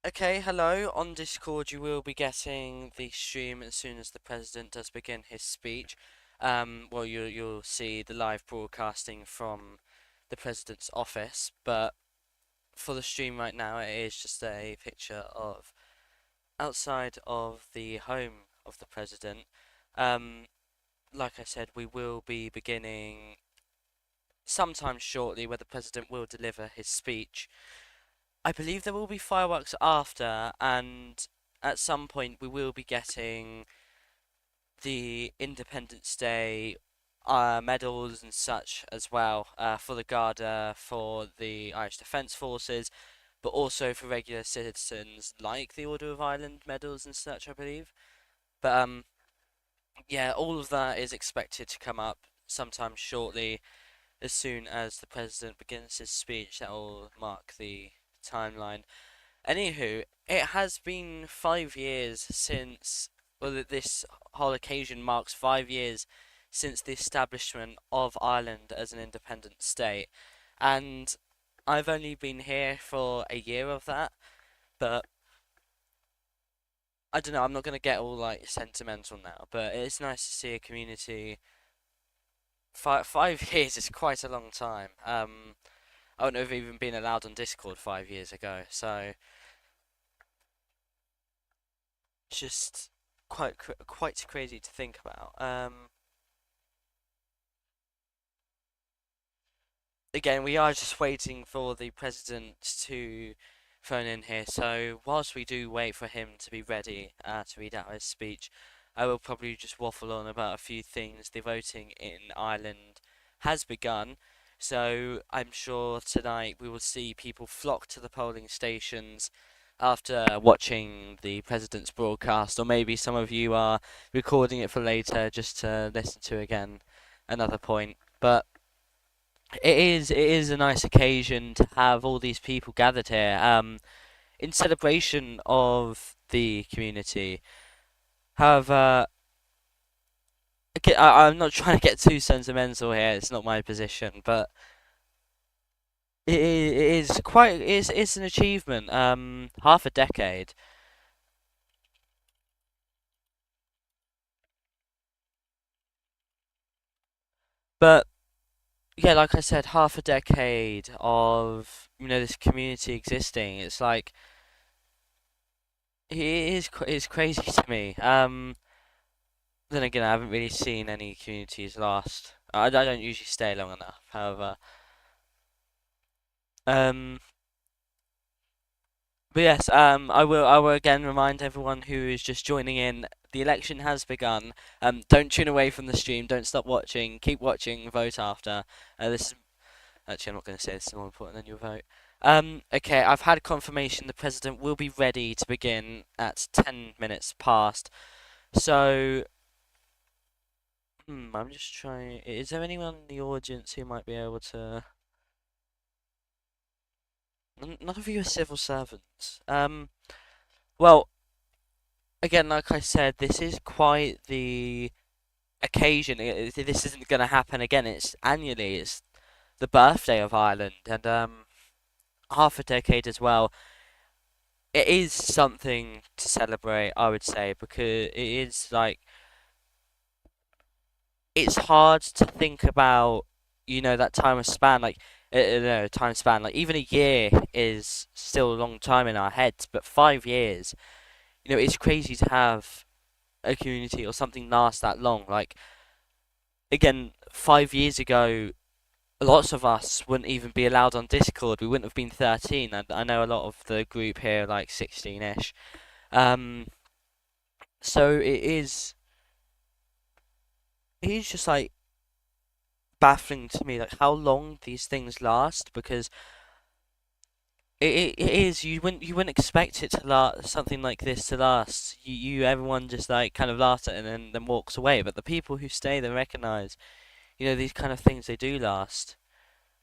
Okay, hello. On Discord, you will be getting the stream as soon as the president does begin his speech. Well, you'll see the live broadcasting from the president's office, but for the stream right now, it is just a picture of outside of the home of the president. Um, like I said, we will be beginning sometime shortly, where the president will deliver his speech. I believe there will be fireworks after, and at some point we will be getting the Independence Day medals and such as well for the Garda, for the Irish Defence Forces, but also for regular citizens like the Order of Ireland medals and such, I believe. But yeah, all of that is expected to come up sometime shortly, as soon as the president begins his speech. That will mark the timeline. Anywho, it has been 5 years since, well, this whole occasion marks 5 years since the establishment of Ireland as an independent state. And I've only been here for a year of that, but I don't know, I'm not going to get all like sentimental now, but it's nice to see a community. 5 years is quite a long time. I wouldn't have even been allowed on Discord 5 years ago, so just quite crazy to think about. Again, we are just waiting for the president to phone in here. So whilst we do wait for him to be ready to read out his speech, I will probably just waffle on about a few things. The voting in Ireland has begun, so I'm sure tonight we will see people flock to the polling stations after watching the president's broadcast, or maybe some of you are recording it for later just to listen to again another point. But it is a nice occasion to have all these people gathered here, in celebration of the community. However, okay, I'm not trying to get too sentimental here. It's not my position, but it is quite it's an achievement. Half a decade, but yeah, like I said, half a decade of this community existing. It's like it's crazy to me. Then again, I haven't really seen any communities last. I don't usually stay long enough. However, um, but yes, I will again remind everyone who is just joining in. The election has begun. Don't tune away from the stream. Don't stop watching. Keep watching. Vote after. This is actually, I'm not going to say this is more important than your vote. Okay, I've had confirmation the president will be ready to begin at 10 minutes past. So, I'm just trying. Is there anyone in the audience who might be able to? None of you are civil servants. Well, again, like I said, this is quite the occasion. This isn't going to happen again. It's annually. It's the birthday of Ireland, and half a decade as well. It is something to celebrate, I would say, because it is like it's hard to think about, that time of span, like, no, time span, like, even a year is still a long time in our heads, but 5 years, it's crazy to have a community or something last that long. Like, again, 5 years ago, lots of us wouldn't even be allowed on Discord. We wouldn't have been 13. I know a lot of the group here, like 16-ish. Um, so it is just like baffling to me, like how long these things last, because it is you wouldn't expect it to last, something like this to last. Everyone just like kind of laughs at it and then walks away, but the people who stay, they recognize, these kind of things, they do last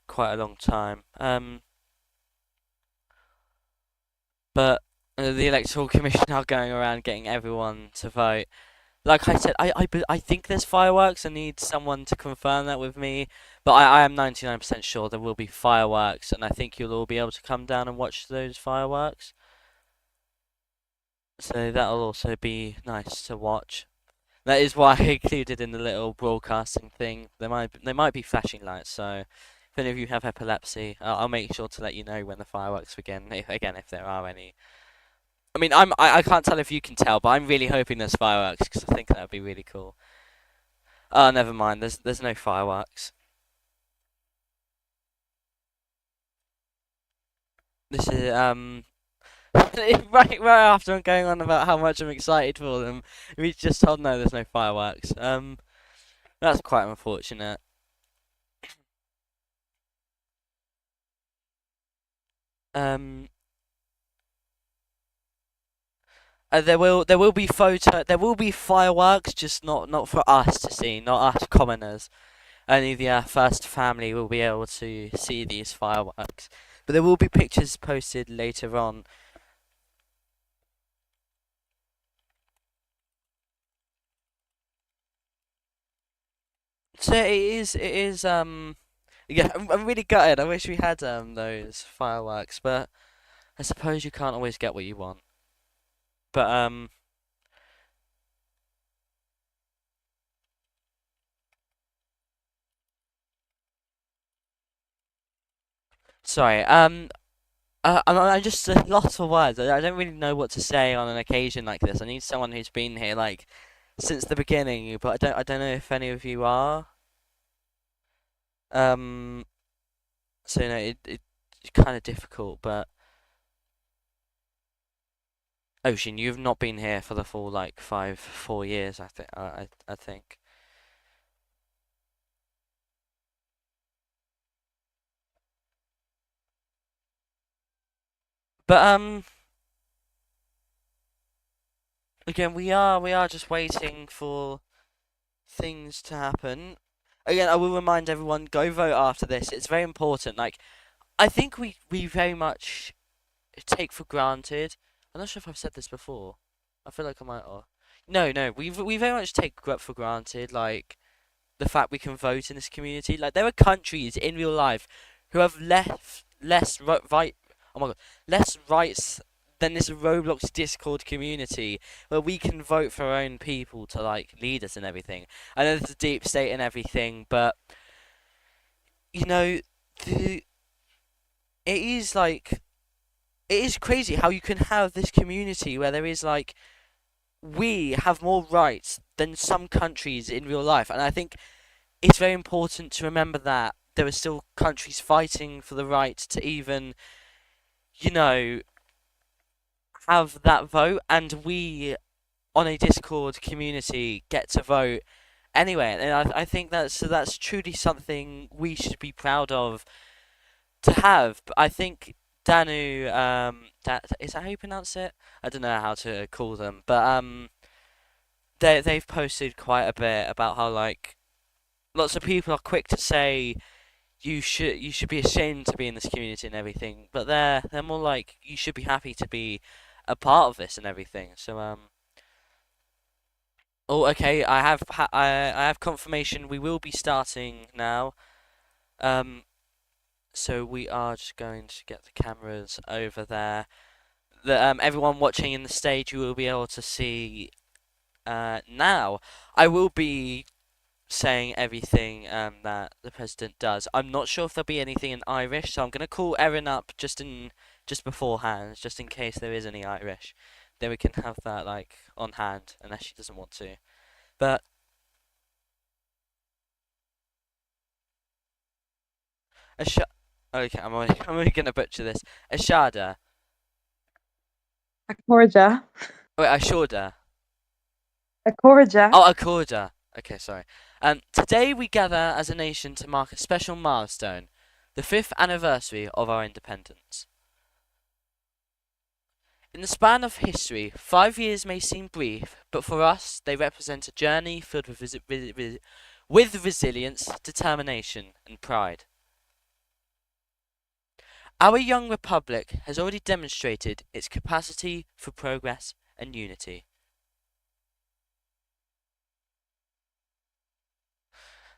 quite a long time. But the electoral commission are going around getting everyone to vote. Like I said, I think there's fireworks. I need someone to confirm that with me, but I am 99% sure there will be fireworks, and I think you'll all be able to come down and watch those fireworks. So that'll also be nice to watch. That is why I included in the little broadcasting thing. There might be flashing lights, so if any of you have epilepsy, I'll make sure to let you know when the fireworks begin. If there are any. I mean, I can't tell if you can tell, but I'm really hoping there's fireworks because I think that would be really cool. Oh, never mind. There's no fireworks. This is right after I'm going on about how much I'm excited for them, we just told no, there's no fireworks. That's quite unfortunate. Um, there will be fireworks, just not for us to see, not us commoners. Only the first family will be able to see these fireworks. But there will be pictures posted later on. So it is. Yeah, I'm really gutted. I wish we had those fireworks, but I suppose you can't always get what you want. But sorry. I'm just lost for words. I don't really know what to say on an occasion like this. I need someone who's been here like since the beginning, but I don't know if any of you are. Um, so it's kind of difficult, but Ocean, you've not been here for the full like 4 years. I think. But again, we are just waiting for things to happen. Again, I will remind everyone, go vote after this. It's very important. Like, I think we very much take for granted. I'm not sure if I've said this before. I feel like I might. Or no, no. We very much take for granted like the fact we can vote in this community. Like there are countries in real life who have less right. Oh my god, less rights than this Roblox Discord community where we can vote for our own people to like lead us and everything. I know there's a deep state and everything, but you know, the it is like it is crazy how you can have this community where there is like we have more rights than some countries in real life, and I think it's very important to remember that there are still countries fighting for the right to even, you know, have that vote, and we on a Discord community get to vote anyway. And I think that's truly something we should be proud of to have. But I think Danu, is that how you pronounce it? I don't know how to call them, but they've posted quite a bit about how like lots of people are quick to say you should be ashamed to be in this community and everything, but they're more like you should be happy to be a part of this and everything. So oh okay, I have confirmation we will be starting now. Um, so we are just going to get the cameras over there. Everyone watching in the stage you will be able to see now. I will be saying everything that the president does. I'm not sure if there'll be anything in Irish, so I'm gonna call Erin up just beforehand, just in case there is any Irish. Then we can have that like on hand, unless she doesn't want to. But Ash okay, I'm only gonna butcher this. Ashada. Accordia. Wait, Ashorda. Accordia. Oh, Accorda. Okay, sorry. Today we gather as a nation to mark a special milestone, the fifth anniversary of our independence. In the span of history, 5 years may seem brief, but for us they represent a journey filled with resilience, determination, and pride. Our young republic has already demonstrated its capacity for progress and unity.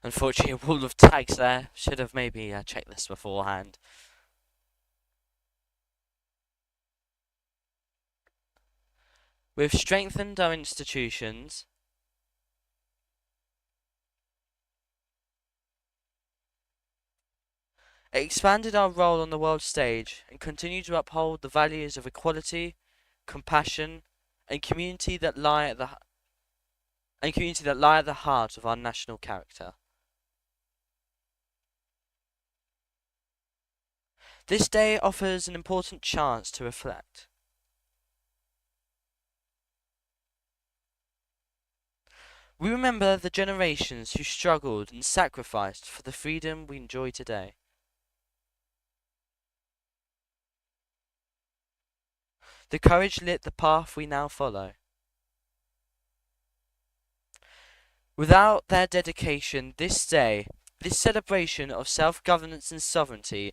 Unfortunately, a wall of tags there. Should have maybe checked this beforehand. We've strengthened our institutions, expanded our role on the world stage, and continue to uphold the values of equality, compassion, and community that lie at the heart of our national character. This day offers an important chance to reflect. We remember the generations who struggled and sacrificed for the freedom we enjoy today. The courage lit the path we now follow. Without their dedication, this day, this celebration of self-governance and sovereignty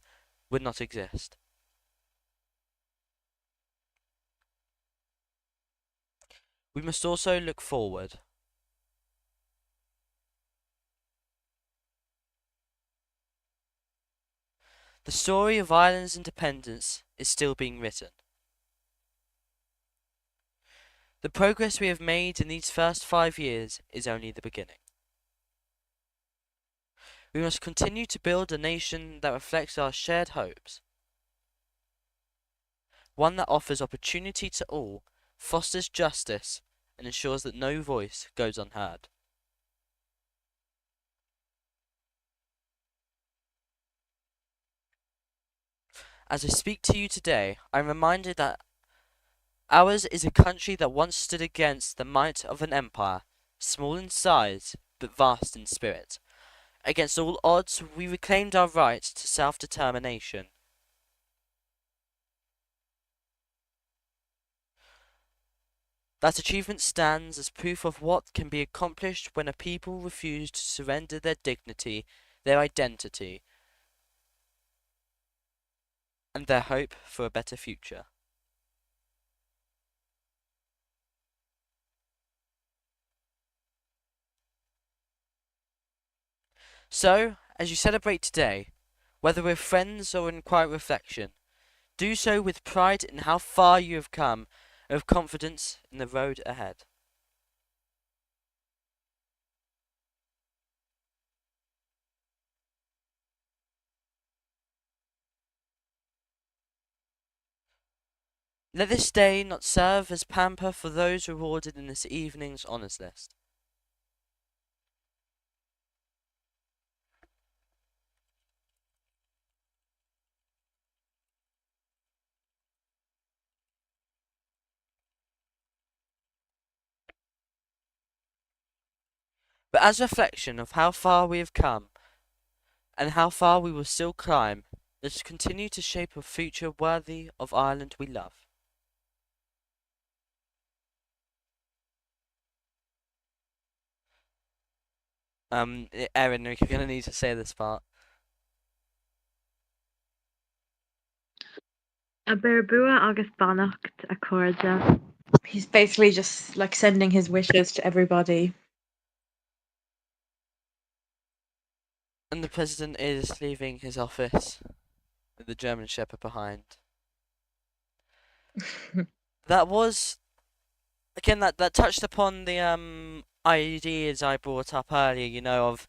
would not exist. We must also look forward. The story of Ireland's independence is still being written. The progress we have made in these first 5 years is only the beginning. We must continue to build a nation that reflects our shared hopes. One that offers opportunity to all, fosters justice, and ensures that no voice goes unheard. As I speak to you today, I am reminded that ours is a country that once stood against the might of an empire, small in size, but vast in spirit. Against all odds, we reclaimed our right to self-determination. That achievement stands as proof of what can be accomplished when a people refuse to surrender their dignity, their identity, and their hope for a better future. So, as you celebrate today, whether with friends or in quiet reflection, do so with pride in how far you have come and with confidence in the road ahead. Let this day not serve as pamper for those rewarded in this evening's honours list. But as reflection of how far we have come and how far we will still climb, let us continue to shape a future worthy of Ireland we love. Erin, you're gonna need to say this part. Aberbua agus Bannacht a Corja. He's basically just like sending his wishes to everybody. And the president is leaving his office with the German Shepherd behind. That was again that touched upon the ideas I brought up earlier, of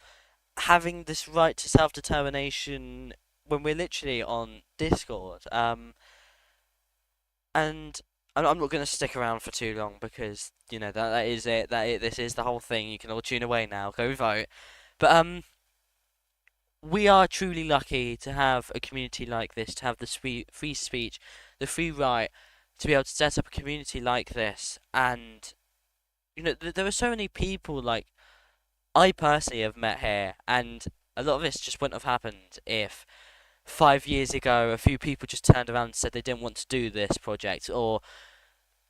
having this right to self-determination when we're literally on Discord. And I'm not going to stick around for too long because that is it. This is the whole thing. You can all tune away now. Go vote. But we are truly lucky to have a community like this, to have the free speech, the free right to be able to set up a community like this. And there are so many people like I personally have met here, and a lot of this just wouldn't have happened if 5 years ago a few people just turned around and said they didn't want to do this project, or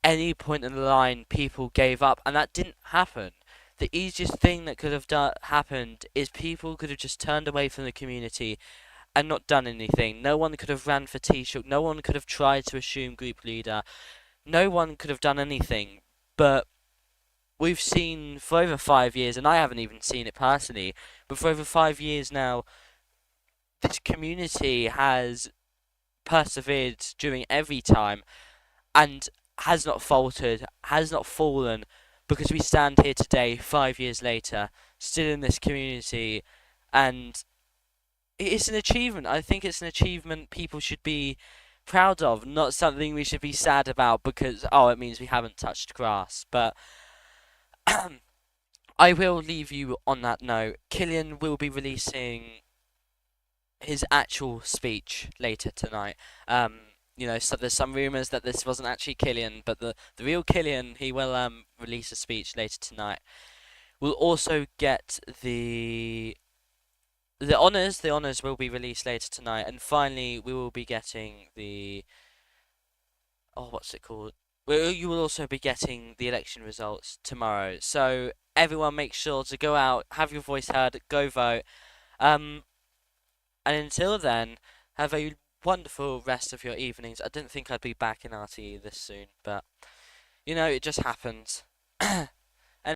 any point in the line people gave up, and that didn't happen. The easiest thing that could have happened is people could have just turned away from the community and not done anything. No one could have ran for Taoiseach, no one could have tried to assume group leader, no one could have done anything. But we've seen for over 5 years, and I haven't even seen it personally, but for over 5 years now, this community has persevered during every time, and has not faltered, has not fallen, because we stand here today, 5 years later, still in this community, and it's an achievement. I think it's an achievement people should be proud of, not something we should be sad about because, oh, it means we haven't touched grass. But I will leave you on that note. Killian will be releasing his actual speech later tonight. So there's some rumors that this wasn't actually Killian, but the real Killian, he will release a speech later tonight. We'll also get the honors. The honors will be released later tonight, and finally we will be getting the what's it called? Well, you will also be getting the election results tomorrow. So everyone, make sure to go out, have your voice heard, go vote. Um, and until then, have a wonderful rest of your evenings. I didn't think I'd be back in RTE this soon, but it just happens.